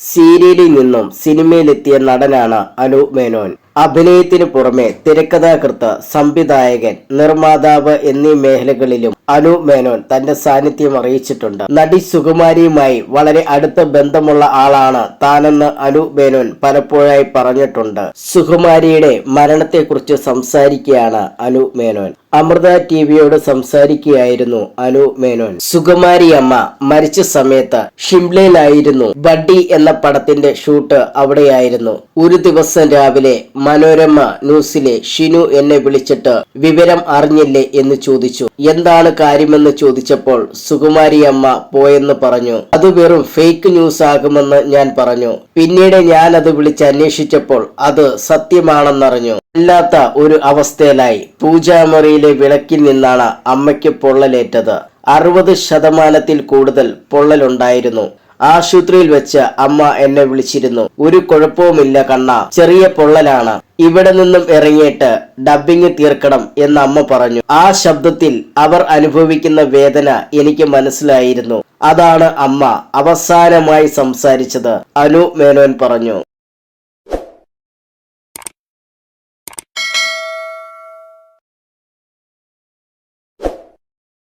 സീരിയലിൽ നിന്നും സിനിമയിലെത്തിയ നടനാണ് അനു മേനോൻ. അഭിനയത്തിനു പുറമെ തിരക്കഥാകൃത്ത്, സംവിധായകൻ, നിർമ്മാതാവ് എന്നീ മേഖലകളിലും അനു മേനോൻ തന്റെ സാന്നിധ്യം അറിയിച്ചിട്ടുണ്ട്. നടി സുകുമാരിയുമായി വളരെ അടുത്ത ബന്ധമുള്ള ആളാണ് താനെന്ന് അനു മേനോൻ പലപ്പോഴായി പറഞ്ഞിട്ടുണ്ട്. സുകുമാരിയുടെ മരണത്തെക്കുറിച്ച് സംസാരിക്കുകയാണ് അനു മേനോൻ. അമൃത ടിവിയോട് സംസാരിക്കുകയായിരുന്നു അനു മേനോൻ. സുകുമാരി അമ്മ മരിച്ച സമയത്ത് ഷിംലയിലായിരുന്നു. ബഡ്ഡി എന്ന പടത്തിന്റെ ഷൂട്ട് അവിടെയായിരുന്നു. ഒരു ദിവസം രാവിലെ മനോരമ ന്യൂസിലെ ഷിനു എന്നെ വിളിച്ചിട്ട് വിവരം അറിഞ്ഞില്ലേ എന്ന് ചോദിച്ചു. എന്താണ് കാര്യമെന്ന് ചോദിച്ചപ്പോൾ സുകുമാരി അമ്മ പോയെന്ന് പറഞ്ഞു. അത് വെറും ഫേക്ക് ന്യൂസ് ആകുമെന്ന് ഞാൻ പറഞ്ഞു. പിന്നീട് ഞാൻ അത് വിളിച്ച് അന്വേഷിച്ചപ്പോൾ അത് സത്യമാണെന്നറിഞ്ഞു. അല്ലാത്ത ഒരു അവസ്ഥയിലായി. പൂജാമുറിയിലെ വിളക്കിൽ നിന്നാണ് അമ്മയ്ക്ക് പൊള്ളലേറ്റത്. 60% കൂടുതൽ പൊള്ളലുണ്ടായിരുന്നു. ആശുപത്രിയിൽ വെച്ച് അമ്മ എന്നെ വിളിച്ചിരുന്നു. ഒരു കുഴപ്പവുമില്ല കണ്ണ, ചെറിയ പൊള്ളലാണ്. ഇവിടെ നിന്നും ഇറങ്ങിയിട്ട് ഡബ്ബിങ് തീർക്കണം എന്ന് അമ്മ പറഞ്ഞു. ആ ശബ്ദത്തിൽ അവർ അനുഭവിക്കുന്ന വേദന എനിക്ക് മനസ്സിലായിരുന്നു. അതാണ് അമ്മ അവസാനമായി സംസാരിച്ചത്, അനു മേനോൻ പറഞ്ഞു.